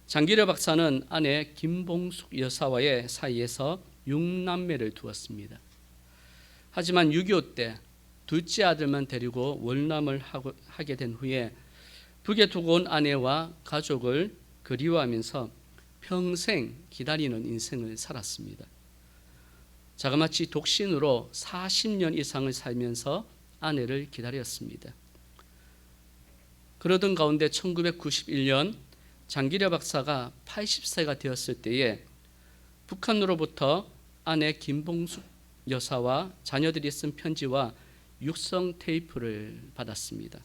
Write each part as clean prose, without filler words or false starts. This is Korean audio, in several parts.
장기려 박사는 아내 김봉숙 여사와의 사이에서 6남매를 두었습니다. 하지만 6.25 때 둘째 아들만 데리고 월남을 하게 된 후에 북에 두고 온 아내와 가족을 그리워하면서 평생 기다리는 인생을 살았습니다. 자그마치 독신으로 40년 이상을 살면서 아내를 기다렸습니다. 그러던 가운데 1991년 장기려 박사가 80세가 되었을 때에 북한으로부터 아내 김봉숙 여사와 자녀들이 쓴 편지와 육성 테이프를 받았습니다.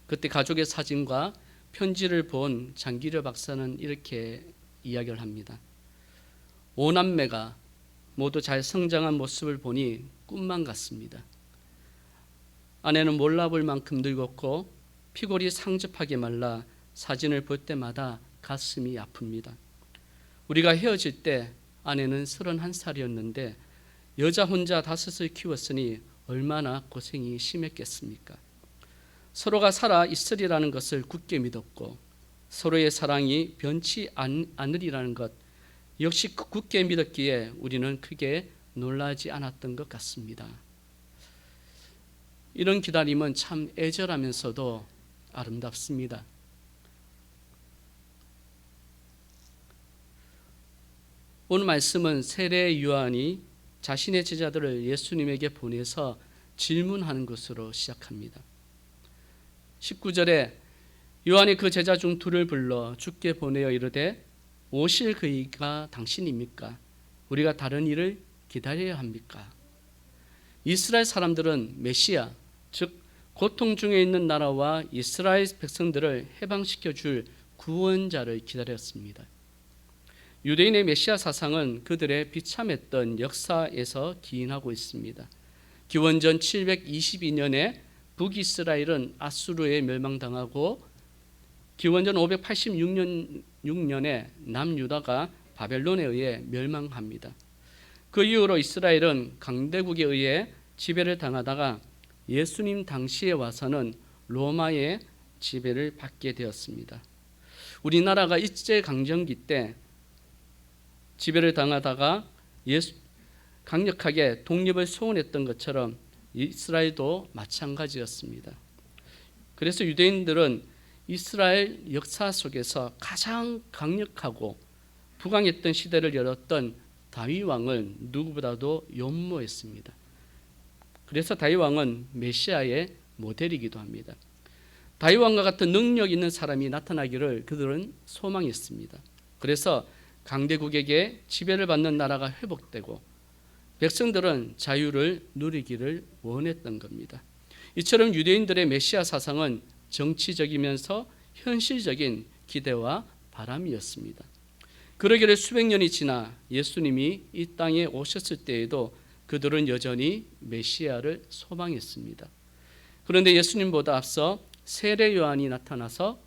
그때 가족의 사진과 편지를 본 장기려 박사는 이렇게 이야기를 합니다. 5남매가 모두 잘 성장한 모습을 보니 꿈만 같습니다. 아내는 몰라볼 만큼 늙었고 피골이 상접하게 말라 사진을 볼 때마다 가슴이 아픕니다. 우리가 헤어질 때 아내는 31살이었는데 여자 혼자 5을 키웠으니 얼마나 고생이 심했겠습니까? 서로가 살아 있으리라는 것을 굳게 믿었고 서로의 사랑이 변치 않으리라는 것 역시 굳게 믿었기에 우리는 크게 놀라지 않았던 것 같습니다. 이런 기다림은 참 애절하면서도 아름답습니다. 오늘 말씀은 세례 요한이 자신의 제자들을 예수님에게 보내서 질문하는 것으로 시작합니다. 19절에 요한이 그 제자 중 둘을 불러 주께 보내어 이르되 오실 그이가 당신입니까? 우리가 다른 이를 기다려야 합니까? 이스라엘 사람들은 메시아, 즉 고통 중에 있는 나라와 이스라엘 백성들을 해방시켜 줄 구원자를 기다렸습니다. 유대인의 메시아 사상은 그들의 비참했던 역사에서 기인하고 있습니다. 기원전 722년에 북이스라엘은 아수르에 멸망당하고 기원전 586년에 남유다가 바벨론에 의해 멸망합니다. 그 이후로 이스라엘은 강대국에 의해 지배를 당하다가 예수님 당시에 와서는 로마의 지배를 받게 되었습니다. 우리나라가 일제강점기 때 지배를 당하다가 강력하게 독립을 소원했던 것처럼 이스라엘도 마찬가지였습니다. 그래서 유대인들은 이스라엘 역사 속에서 가장 강력하고 부강했던 시대를 열었던 다윗 왕을 누구보다도 연모했습니다. 그래서 다윗 왕은 메시아의 모델이기도 합니다. 다윗 왕과 같은 능력 있는 사람이 나타나기를 그들은 소망했습니다. 그래서 강대국에게 지배를 받는 나라가 회복되고 백성들은 자유를 누리기를 원했던 겁니다. 이처럼 유대인들의 메시아 사상은 정치적이면서 현실적인 기대와 바람이었습니다. 그러기를 수백 년이 지나 예수님이 이 땅에 오셨을 때에도 그들은 여전히 메시아를 소망했습니다. 그런데 예수님보다 앞서 세례 요한이 나타나서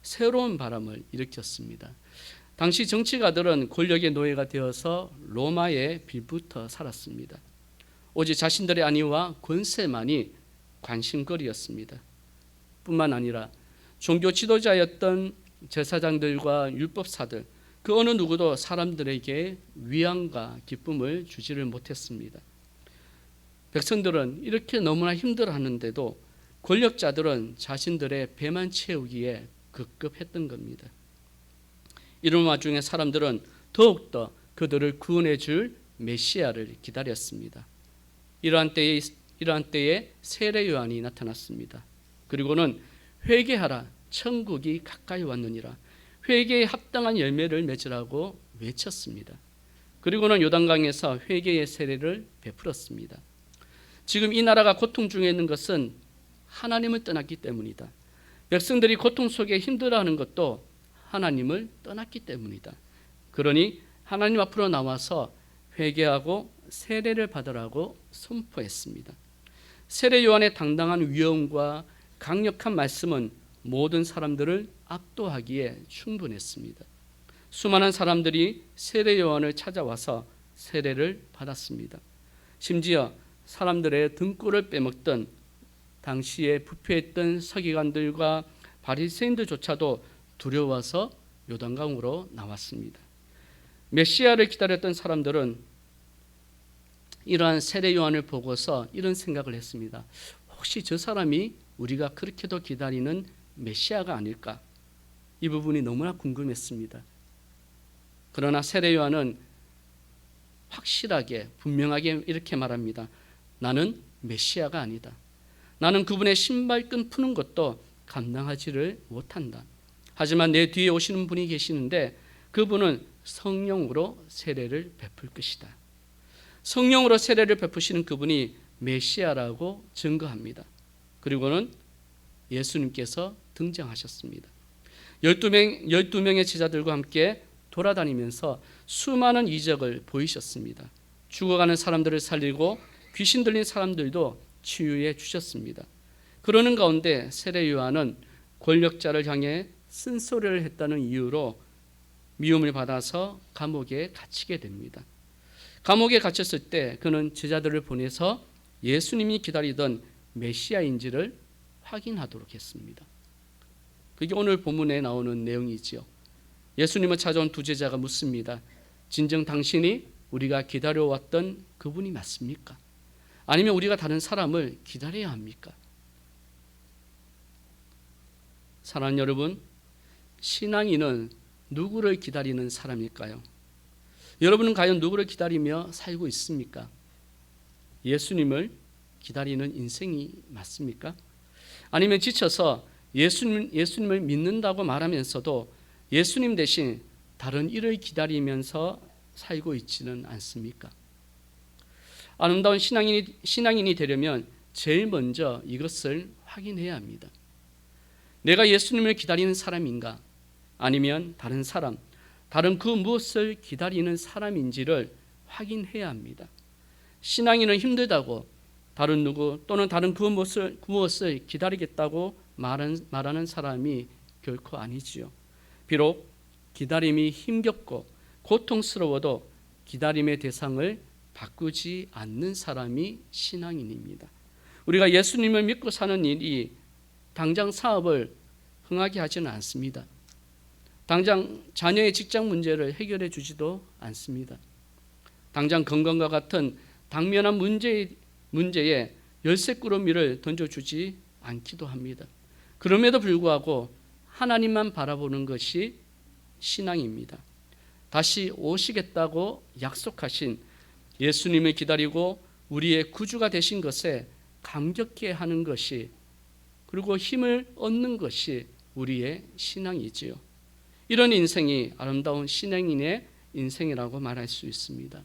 새로운 바람을 일으켰습니다. 당시 정치가들은 권력의 노예가 되어서 로마에 빌붙어 살았습니다. 오직 자신들의 안위와 권세만이 관심거리였습니다. 뿐만 아니라 종교 지도자였던 제사장들과 율법사들 그 어느 누구도 사람들에게 위안과 기쁨을 주지를 못했습니다. 백성들은 이렇게 너무나 힘들어하는데도 권력자들은 자신들의 배만 채우기에 급급했던 겁니다. 이런 와중에 사람들은 더욱더 그들을 구원해 줄 메시아를 기다렸습니다. 이러한 때에 세례 요한이 나타났습니다. 그리고는 회개하라, 천국이 가까이 왔느니라, 회개에 합당한 열매를 맺으라고 외쳤습니다. 그리고는 요단강에서 회개의 세례를 베풀었습니다. 지금 이 나라가 고통 중에 있는 것은 하나님을 떠났기 때문이다. 백성들이 고통 속에 힘들어하는 것도 하나님을 떠났기 때문이다. 그러니 하나님 앞으로 나와서 회개하고 세례를 받으라고 선포했습니다. 세례 요한의 당당한 위엄과 강력한 말씀은 모든 사람들을 압도하기에 충분했습니다. 수많은 사람들이 세례 요한을 찾아와서 세례를 받았습니다. 심지어 사람들의 등골을 빼먹던 당시에 부패했던 서기관들과 바리새인들조차도 두려워서 요단강으로 나왔습니다. 메시아를 기다렸던 사람들은 이러한 세례 요한을 보고서 이런 생각을 했습니다. 혹시 저 사람이 우리가 그렇게도 기다리는 메시아가 아닐까? 이 부분이 너무나 궁금했습니다. 그러나 세례 요한은 확실하게 분명하게 이렇게 말합니다. 나는 메시아가 아니다. 나는 그분의 신발끈 푸는 것도 감당하지를 못한다. 하지만 내 뒤에 오시는 분이 계시는데 그분은 성령으로 세례를 베풀 것이다. 성령으로 세례를 베푸시는 그분이 메시아라고 증거합니다. 그리고는 예수님께서 등장하셨습니다. 12명의 제자들과 함께 돌아다니면서 수많은 이적을 보이셨습니다. 죽어가는 사람들을 살리고 귀신 들린 사람들도 치유해 주셨습니다. 그러는 가운데 세례 요한은 권력자를 향해 쓴소리를 했다는 이유로 미움을 받아서 감옥에 갇히게 됩니다. 감옥에 갇혔을 때 그는 제자들을 보내서 예수님이 기다리던 메시아인지를 확인하도록 했습니다. 그게 오늘 본문에 나오는 내용이지요. 예수님을 찾아온 두 제자가 묻습니다. 진정 당신이 우리가 기다려왔던 그분이 맞습니까? 아니면 우리가 다른 사람을 기다려야 합니까? 사랑하는 여러분, 신앙인은 누구를 기다리는 사람일까요? 여러분은 과연 누구를 기다리며 살고 있습니까? 예수님을 기다리는 인생이 맞습니까? 아니면 지쳐서 예수님을 믿는다고 말하면서도 예수님 대신 다른 일을 기다리면서 살고 있지는 않습니까? 아름다운 신앙인이 되려면 제일 먼저 이것을 확인해야 합니다. 내가 예수님을 기다리는 사람인가? 아니면 다른 사람, 다른 그 무엇을 기다리는 사람인지를 확인해야 합니다. 신앙인은 힘들다고 다른 누구 또는 다른 그 무엇을 기다리겠다고 말하는 사람이 결코 아니지요. 비록 기다림이 힘겹고 고통스러워도 기다림의 대상을 바꾸지 않는 사람이 신앙인입니다. 우리가 예수님을 믿고 사는 일이 당장 사업을 흥하게 하지는 않습니다. 당장 자녀의 직장 문제를 해결해 주지도 않습니다. 당장 건강과 같은 당면한 문제에 열쇠꾸러미를 던져주지 않기도 합니다. 그럼에도 불구하고 하나님만 바라보는 것이 신앙입니다. 다시 오시겠다고 약속하신 예수님을 기다리고 우리의 구주가 되신 것에 감격해 하는 것이, 그리고 힘을 얻는 것이 우리의 신앙이지요. 이런 인생이 아름다운 신앙인의 인생이라고 말할 수 있습니다.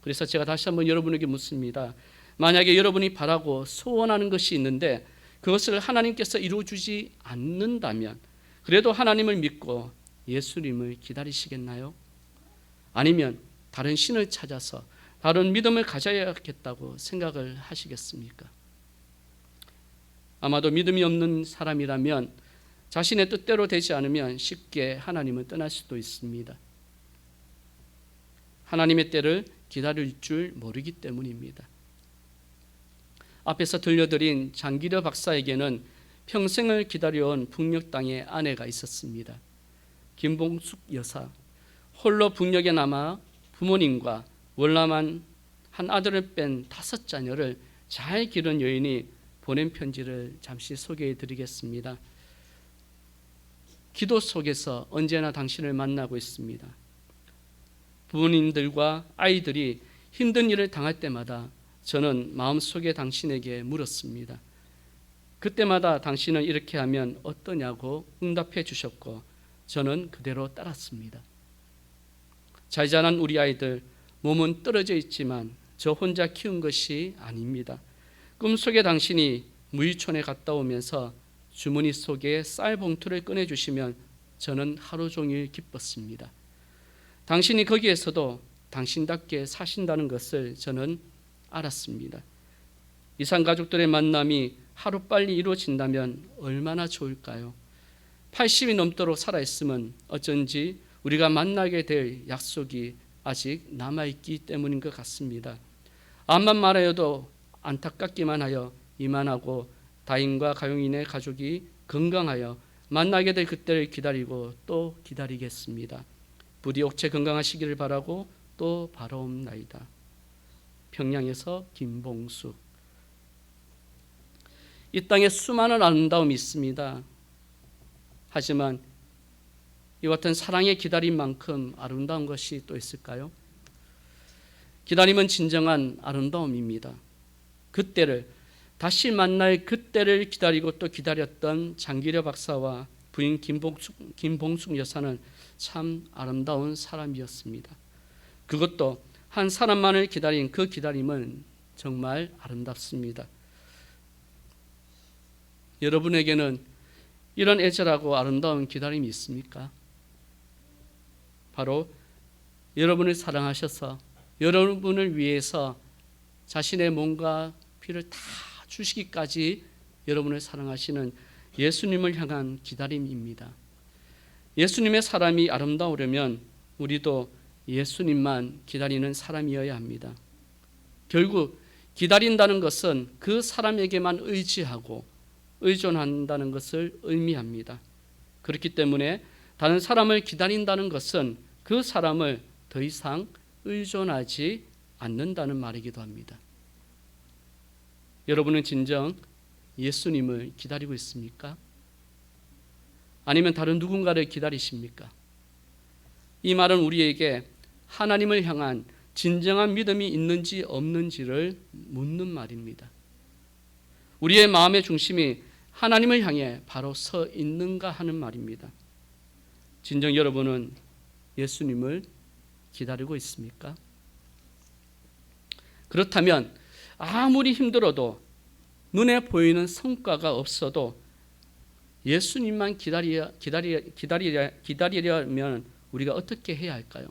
그래서 제가 다시 한번 여러분에게 묻습니다. 만약에 여러분이 바라고 소원하는 것이 있는데 그것을 하나님께서 이루어주지 않는다면 그래도 하나님을 믿고 예수님을 기다리시겠나요? 아니면 다른 신을 찾아서 다른 믿음을 가져야겠다고 생각을 하시겠습니까? 아마도 믿음이 없는 사람이라면 자신의 뜻대로 되지 않으면 쉽게 하나님을 떠날 수도 있습니다. 하나님의 때를 기다릴 줄 모르기 때문입니다. 앞에서 들려드린 장기려 박사에게는 평생을 기다려온 북녘 땅의 아내가 있었습니다. 김봉숙 여사, 홀로 북녘에 남아 부모님과 월남한 한 아들을 뺀 5 자녀를 잘 기른 여인이 보낸 편지를 잠시 소개해 드리겠습니다. 기도 속에서 언제나 당신을 만나고 있습니다. 부모님들과 아이들이 힘든 일을 당할 때마다 저는 마음속에 당신에게 물었습니다. 그때마다 당신은 이렇게 하면 어떠냐고 응답해 주셨고 저는 그대로 따랐습니다. 잘 자란 우리 아이들, 몸은 떨어져 있지만 저 혼자 키운 것이 아닙니다. 꿈속에 당신이 무이촌에 갔다 오면서 주머니 속에 쌀 봉투를 꺼내주시면 저는 하루 종일 기뻤습니다. 당신이 거기에서도 당신답게 사신다는 것을 저는 알았습니다. 이산 가족들의 만남이 하루빨리 이루어진다면 얼마나 좋을까요? 80이 넘도록 살아있으면 어쩐지 우리가 만나게 될 약속이 아직 남아있기 때문인 것 같습니다. 암만 말하여도 안타깝기만 하여 이만하고 다인과 가용인의 가족이 건강하여 만나게 될 그때를 기다리고 또 기다리겠습니다. 부디 옥체 건강하시기를 바라고 또 바라옵나이다. 평양에서 김봉수. 이 땅에 수많은 아름다움이 있습니다. 하지만 이와 같은 사랑의 기다림만큼 아름다운 것이 또 있을까요? 기다림은 진정한 아름다움입니다. 그때를, 다시 만날 그때를 기다리고 또 기다렸던 장기려 박사와 부인 김봉숙 여사는 참 아름다운 사람이었습니다. 그것도 한 사람만을 기다린 그 기다림은 정말 아름답습니다. 여러분에게는 이런 애절하고 아름다운 기다림이 있습니까? 바로 여러분을 사랑하셔서 여러분을 위해서 자신의 몸과 피를 다 주시기까지 여러분을 사랑하시는 예수님을 향한 기다림입니다. 예수님의 사람이 아름다우려면 우리도 예수님만 기다리는 사람이어야 합니다. 결국 기다린다는 것은 그 사람에게만 의지하고 의존한다는 것을 의미합니다. 그렇기 때문에 다른 사람을 기다린다는 것은 그 사람을 더 이상 의존하지 않는다는 말이기도 합니다. 여러분은 진정 예수님을 기다리고 있습니까? 아니면 다른 누군가를 기다리십니까? 이 말은 우리에게 하나님을 향한 진정한 믿음이 있는지 없는지를 묻는 말입니다. 우리의 마음의 중심이 하나님을 향해 바로 서 있는가 하는 말입니다. 진정 여러분은 예수님을 기다리고 있습니까? 그렇다면 아무리 힘들어도 눈에 보이는 성과가 없어도 예수님만 기다리려면 우리가 어떻게 해야 할까요?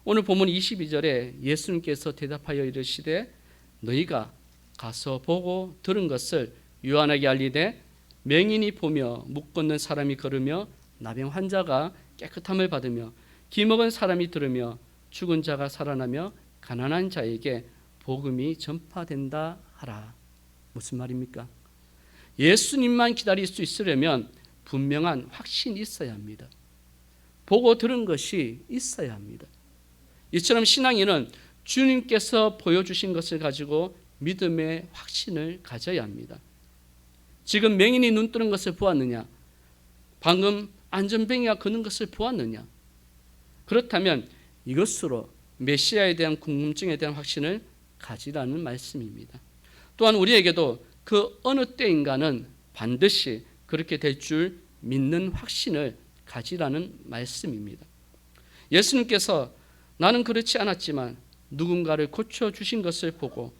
오늘 본문 22절에 예수님께서 대답하여 이르시되 너희가 가서 보고 들은 것을 요한에게 알리되 맹인이 보며 못 걷는 사람이 걸으며 나병 환자가 깨끗함을 받으며 기먹은 사람이 들으며 죽은 자가 살아나며 가난한 자에게 복음이 전파된다 하라. 무슨 말입니까? 예수님만 기다릴 수 있으려면 분명한 확신이 있어야 합니다. 보고 들은 것이 있어야 합니다. 이처럼 신앙인은 주님께서 보여주신 것을 가지고 믿음의 확신을 가져야 합니다. 지금 맹인이 눈 뜨는 것을 보았느냐? 방금 안전뱅이가 걷는 것을 보았느냐? 그렇다면 이것으로 메시아에 대한 궁금증에 대한 확신을 가지라는 말씀입니다. 또한 우리에게도 그 어느 때인가는 반드시 그렇게 될 줄 믿는 확신을 가지라는 말씀입니다. 예수님께서 나는 그렇지 않았지만 누군가를 고쳐주신 것을 보고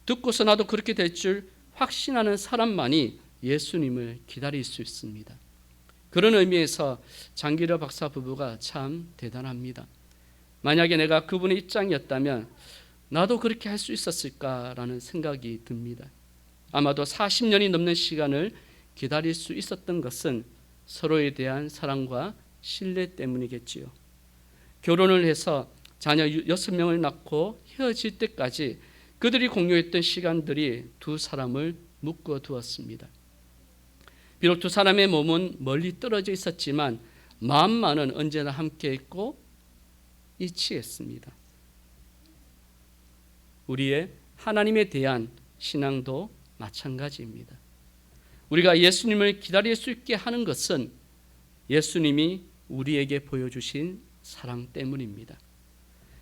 듣고서 나도 그렇게 될 줄 확신하는 사람만이 예수님을 기다릴 수 있습니다. 그런 의미에서 장기려 박사 부부가 참 대단합니다. 만약에 내가 그분의 입장이었다면 나도 그렇게 할 수 있었을까라는 생각이 듭니다. 아마도 40년이 넘는 시간을 기다릴 수 있었던 것은 서로에 대한 사랑과 신뢰 때문이겠지요. 결혼을 해서 자녀 6명을 낳고 헤어질 때까지 그들이 공유했던 시간들이 두 사람을 묶어 두었습니다. 비록 두 사람의 몸은 멀리 떨어져 있었지만 마음만은 언제나 함께 있고 일치했습니다. 우리의 하나님에 대한 신앙도 마찬가지입니다. 우리가 예수님을 기다릴 수 있게 하는 것은 예수님이 우리에게 보여주신 사랑 때문입니다.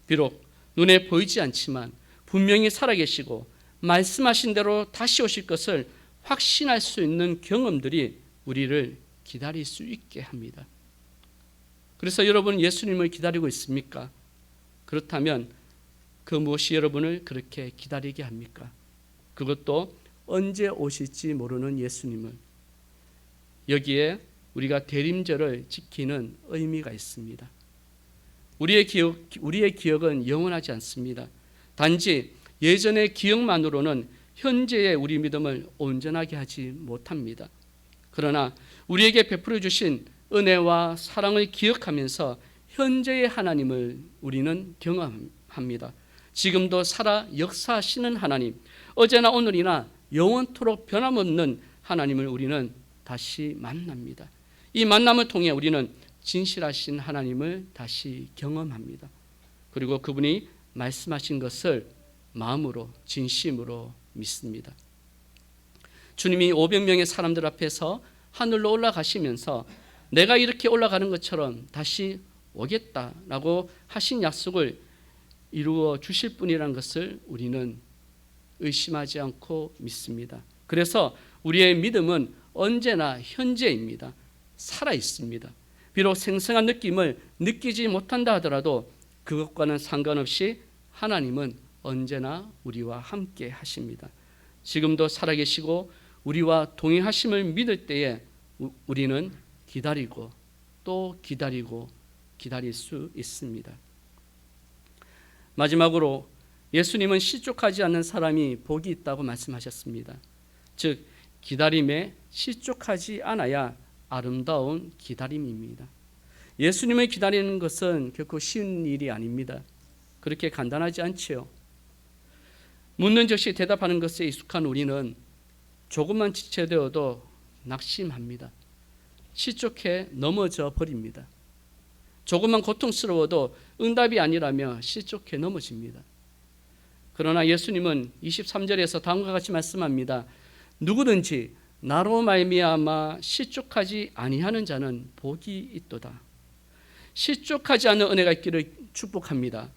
비록 눈에 보이지 않지만 분명히 살아계시고 말씀하신 대로 다시 오실 것을 확신할 수 있는 경험들이 우리를 기다릴 수 있게 합니다. 그래서 여러분 예수님을 기다리고 있습니까? 그렇다면 그 무엇이 여러분을 그렇게 기다리게 합니까? 그것도 언제 오실지 모르는 예수님을. 여기에 우리가 대림절을 지키는 의미가 있습니다. 우리의 기억은 영원하지 않습니다. 단지 예전의 기억만으로는 현재의 우리 믿음을 온전하게 하지 못합니다. 그러나 우리에게 베풀어 주신 은혜와 사랑을 기억하면서 현재의 하나님을 우리는 경험합니다. 지금도 살아 역사하시는 하나님, 어제나 오늘이나 영원토록 변함없는 하나님을 우리는 다시 만납니다. 이 만남을 통해 우리는 진실하신 하나님을 다시 경험합니다. 그리고 그분이 말씀하신 것을 마음으로 진심으로 믿습니다. 주님이 500명의 사람들 앞에서 하늘로 올라가시면서 내가 이렇게 올라가는 것처럼 다시 오겠다라고 하신 약속을 이루어 주실 분이라는 것을 우리는 의심하지 않고 믿습니다. 그래서 우리의 믿음은 언제나 현재입니다. 살아 있습니다. 비록 생생한 느낌을 느끼지 못한다 하더라도 그것과는 상관없이 하나님은 언제나 우리와 함께 하십니다. 지금도 살아계시고 우리와 동행하심을 믿을 때에 우리는 기다리고 또 기다리고 기다릴 수 있습니다. 마지막으로 예수님은 실족하지 않는 사람이 복이 있다고 말씀하셨습니다. 즉 기다림에 실족하지 않아야 아름다운 기다림입니다. 예수님을 기다리는 것은 결코 쉬운 일이 아닙니다. 그렇게 간단하지 않지요. 묻는 즉시 대답하는 것에 익숙한 우리는 조금만 지체되어도 낙심합니다. 실족해 넘어져 버립니다. 조금만 고통스러워도 응답이 아니라며 실족해 넘어집니다. 그러나 예수님은 23절에서 다음과 같이 말씀합니다. 누구든지 나로 말미암아 실족하지 아니하는 자는 복이 있도다. 실족하지 않는 은혜가 있기를 축복합니다.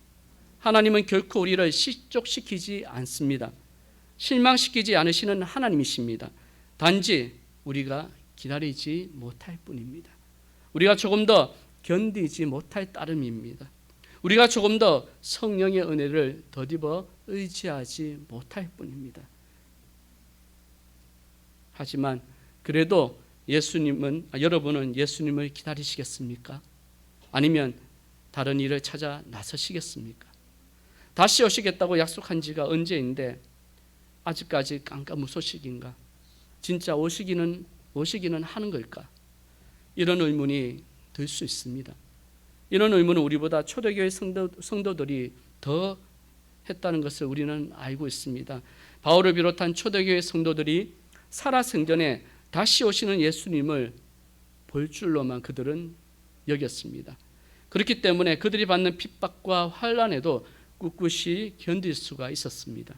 하나님은 결코 우리를 실족시키지 않습니다. 실망시키지 않으시는 하나님이십니다. 단지 우리가 기다리지 못할 뿐입니다. 우리가 조금 더 견디지 못할 따름입니다. 우리가 조금 더 성령의 은혜를 더디어 의지하지 못할 뿐입니다. 하지만 그래도 여러분은 예수님을 기다리시겠습니까? 아니면 다른 일을 찾아 나서시겠습니까? 다시 오시겠다고 약속한 지가 언제인데 아직까지 깜깜무소식인가? 진짜 오시기는 하는 걸까? 이런 의문이 들 수 있습니다. 이런 의문은 우리보다 초대교회 성도들이 더 했다는 것을 우리는 알고 있습니다. 바울을 비롯한 초대교회 성도들이 살아생전에 다시 오시는 예수님을 볼 줄로만 그들은 여겼습니다. 그렇기 때문에 그들이 받는 핍박과 환난에도 꿋꿋이 견딜 수가 있었습니다.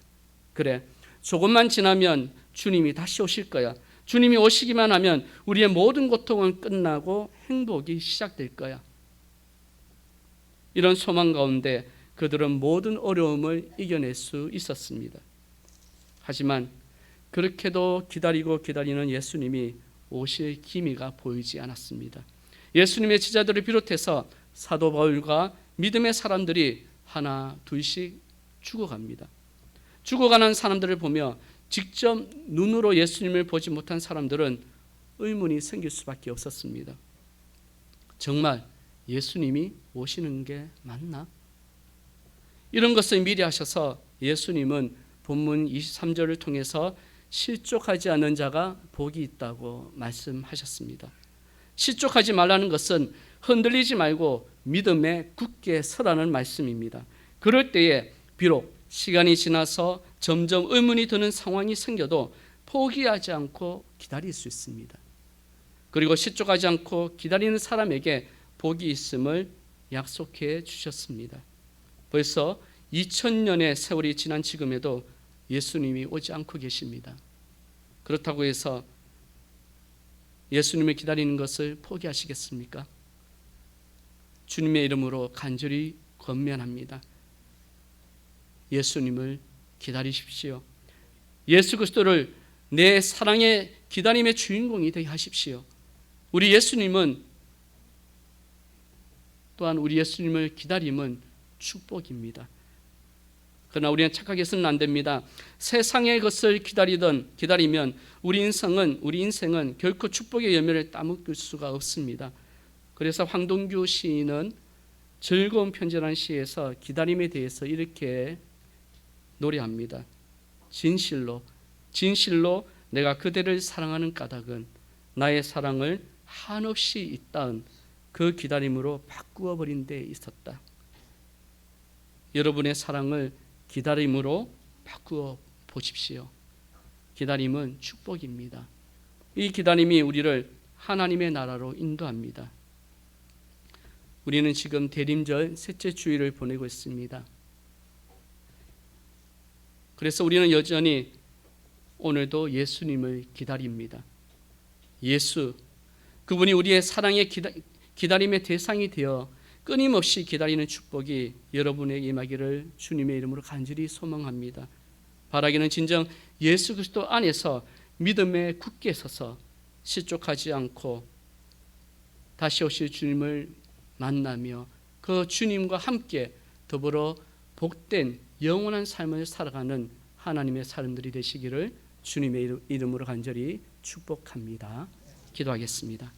그래, 조금만 지나면 주님이 다시 오실 거야. 주님이 오시기만 하면 우리의 모든 고통은 끝나고 행복이 시작될 거야. 이런 소망 가운데 그들은 모든 어려움을 이겨낼 수 있었습니다. 하지만 그렇게도 기다리고 기다리는 예수님이 오실 기미가 보이지 않았습니다. 예수님의 제자들을 비롯해서 사도 바울과 믿음의 사람들이 하나 둘씩 죽어갑니다. 죽어가는 사람들을 보며 직접 눈으로 예수님을 보지 못한 사람들은 의문이 생길 수밖에 없었습니다. 정말 예수님이 오시는 게 맞나? 이런 것을 미리 하셔서 예수님은 본문 23절을 통해서 실족하지 않은 자가 복이 있다고 말씀하셨습니다. 실족하지 말라는 것은 흔들리지 말고 믿음에 굳게 서라는 말씀입니다. 그럴 때에 비록 시간이 지나서 점점 의문이 드는 상황이 생겨도 포기하지 않고 기다릴 수 있습니다. 그리고 실족하지 않고 기다리는 사람에게 복이 있음을 약속해 주셨습니다. 벌써 2000년의 세월이 지난 지금에도 예수님이 오지 않고 계십니다. 그렇다고 해서 예수님을 기다리는 것을 포기하시겠습니까? 주님의 이름으로 간절히 권면합니다. 예수님을 기다리십시오. 예수 그리스도를 내 사랑의 기다림의 주인공이 되게 하십시오. 우리 예수님을 기다림은 축복입니다. 그러나 우리는 착각해서는 안 됩니다. 세상의 것을 기다리면 우리 인생은 결코 축복의 열매를 따먹을 수가 없습니다. 그래서 황동규 시인은 즐거운 편지라는 시에서 기다림에 대해서 이렇게 노래합니다. 진실로 내가 그대를 사랑하는 까닭은 나의 사랑을 한없이 있다은 그 기다림으로 바꾸어 버린 데 있었다. 여러분의 사랑을 기다림으로 바꾸어 보십시오. 기다림은 축복입니다. 이 기다림이 우리를 하나님의 나라로 인도합니다. 우리는 지금 대림절 셋째 주일을 보내고 있습니다. 그래서 우리는 여전히 오늘도 예수님을 기다립니다. 예수, 그분이 우리의 사랑의 기다림의 대상이 되어 끊임없이 기다리는 축복이 여러분에게 임하기를 주님의 이름으로 간절히 소망합니다. 바라기는 진정 예수 그리스도 안에서 믿음에 굳게 서서 실족하지 않고 다시 오실 주님을 만나며 그 주님과 함께 더불어 복된 영원한 삶을 살아가는 하나님의 사람들이 되시기를 주님의 이름으로 간절히 축복합니다. 기도하겠습니다.